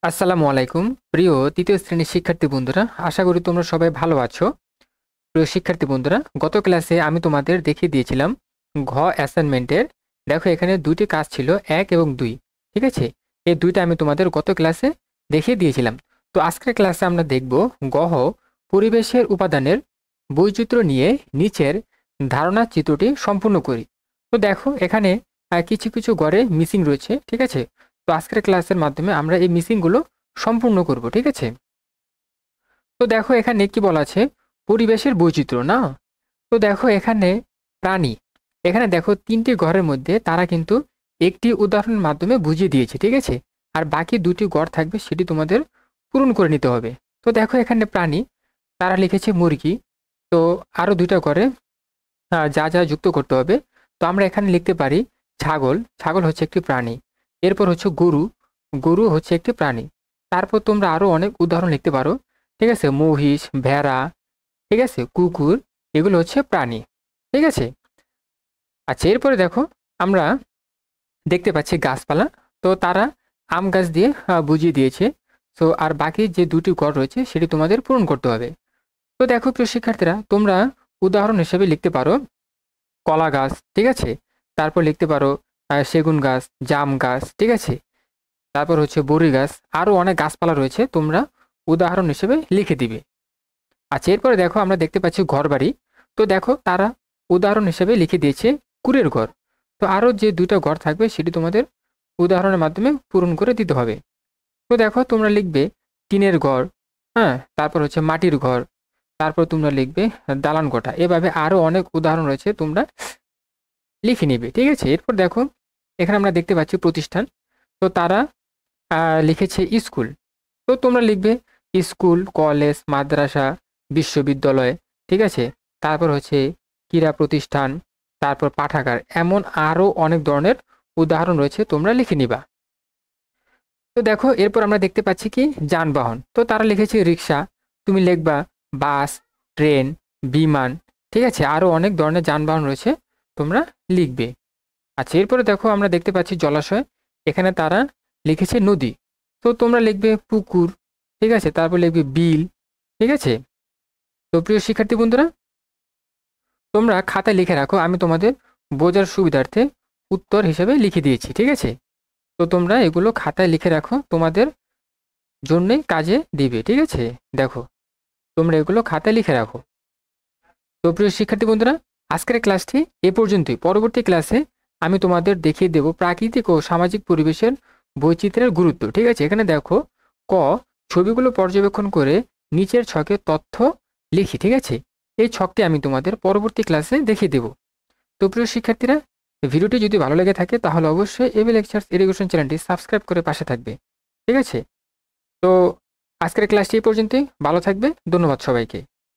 আসসালামু আলাইকুম প্রিয় তৃতীয় শ্রেণীর শিক্ষার্থী বন্ধুরা, আশা করি তোমরা সবাই ভালো আছো। প্রিয় শিক্ষার্থী বন্ধুরা, গত ক্লাসে আমি তোমাদের দেখিয়ে দিয়েছিলাম ঘ অ্যাসাইনমেন্টের। দেখো, এখানে দুইটি কাজ ছিল, 1 এবং 2। ঠিক আছে, এই দুইটা আমি তোমাদের গত ক্লাসে দেখিয়ে দিয়েছিলাম। তো আজকের ক্লাসে আমরা দেখব গহ পরিবেশের উপাদানের বৈচিত্র্য নিয়ে নিচের ধারণা চিত্রটি সম্পূর্ণ করি। তো দেখো, এখানে কিছু কিছু গড়ে মিসিং রয়েছে। ঠিক আছে, তো আজকের ক্লাসের মাধ্যমে আমরা এই মিসিংগুলো সম্পূর্ণ করব। ঠিক আছে, তো দেখো এখানে কি বলা আছে, পরিবেশের বৈচিত্র্য না। তো দেখো এখানে প্রাণী, এখানে দেখো তিনটি ঘরের মধ্যে তারা কিন্তু একটি উদাহরণের মাধ্যমে বুঝিয়ে দিয়েছে। ঠিক আছে, আর বাকি দুটি ঘর থাকবে, সেটি তোমাদের পূরণ করে নিতে হবে। তো দেখো এখানে প্রাণী, তারা লিখেছে মুরগি। তো আরো দুইটা ঘরে যা যা যুক্ত করতে হবে। তো আমরা এখানে লিখতে পারি ছাগল, ছাগল হচ্ছে একটি প্রাণী। এরপর হচ্ছে গরু, গরু হচ্ছে একটি প্রাণী। তারপর তোমরা আরো অনেক উদাহরণ লিখতে পারো। ঠিক আছে, মহিষ, ভেড়া, ঠিক আছে, কুকুর, এগুলো হচ্ছে প্রাণী। ঠিক আছে, আচ্ছা, এরপরে দেখো আমরা দেখতে পাচ্ছি গাছপালা। তো তারা আম গাছ দিয়ে বুঝিয়ে দিয়েছে। তো আর বাকি যে দুটি ঘর রয়েছে সেটি তোমাদের পূরণ করতে হবে। তো দেখো প্রিয় শিক্ষার্থীরা, তোমরা উদাহরণ হিসেবে লিখতে পারো কলা গাছ। ঠিক আছে, তারপর লিখতে পারো সেগুন গাছ, জাম গাছ। ঠিক আছে, তারপর হচ্ছে বড়ি গাছ, আরো অনেক গাছপালা রয়েছে, তোমরা উদাহরণ হিসেবে লিখে দিবে। আচ্ছা, এরপরে দেখো আমরা দেখতে পাচ্ছি ঘর বাড়ি। তো দেখো তারা উদাহরণ হিসেবে লিখে দিয়েছে কুড়ের ঘর। তো আরো যে দুইটা ঘর থাকবে সেটি তোমাদের উদাহরণের মাধ্যমে পূরণ করে দিতে হবে। তো দেখো তোমরা লিখবে টিনের ঘর, হ্যাঁ, তারপর হচ্ছে মাটির ঘর, তারপর তোমরা লিখবে দালান কোঠা। এভাবে আরো অনেক উদাহরণ রয়েছে, তোমরা লিখে নিবে। ঠিক আছে, এরপর দেখো এখানে আমরা দেখতে পাচ্ছি প্রতিষ্ঠান। তো তারা লিখেছে স্কুল। তো তোমরা লিখবে স্কুল, কলেজ, মাদ্রাসা, বিশ্ববিদ্যালয়। ঠিক আছে, তারপর হচ্ছে ক্রীড়া প্রতিষ্ঠান, তারপর পাঠাগার, এমন আরো অনেক ধরনের উদাহরণ রয়েছে, তোমরা লিখে নিবা। তো দেখো এরপর আমরা দেখতে পাচ্ছি কি যানবাহন। তো তারা লিখেছে রিক্সা, তুমি লিখবা বাস, ট্রেন, বিমান। ঠিক আছে, আরো অনেক ধরনের যানবাহন রয়েছে, তোমরা লিখবে। আচ্ছা, এরপরে দেখো আমরা দেখতে পাচ্ছি জলাশয়। এখানে তারা লিখেছে নদী। তো তোমরা লিখবে পুকুর। ঠিক আছে, তারপর লিখবে বিল। ঠিক আছে, তো প্রিয় শিক্ষার্থী বন্ধুরা, তোমরা খাতায় লিখে রাখো, আমি তোমাদের বোঝার সুবিধার্থে উত্তর হিসেবে লিখে দিয়েছি। ঠিক আছে, তো তোমরা এগুলো খাতায় লিখে রাখো, তোমাদের জন্যই কাজে দিবে। ঠিক আছে, দেখো তোমরা এগুলো খাতায় লিখে রাখো। তো প্রিয় শিক্ষার্থী বন্ধুরা, আজকের ক্লাসটি এ পর্যন্তই। পরবর্তী ক্লাসে আমি তোমাদের দেখিয়ে দেব প্রাকৃতিক ও সামাজিক পরিবেশের বৈচিত্র্যের গুরুত্ব। ঠিক আছে, এখানে দেখো ক, ছবিগুলো পর্যবেক্ষণ করে নিচের ছকে তথ্য লিখি। ঠিক আছে, এই ছকটি আমি তোমাদের পরবর্তী ক্লাসে দেখিয়ে দেব। তো প্রিয় শিক্ষার্থীরা, ভিডিওটি যদি ভালো লেগে থাকে তাহলে অবশ্যই এবি লেকচার্স এডুকেশন চ্যানেলটি সাবস্ক্রাইব করে পাশে থাকবে। ঠিক আছে, তো আজকের ক্লাসটি এই পর্যন্তই। ভালো থাকবে, ধন্যবাদ সবাইকে।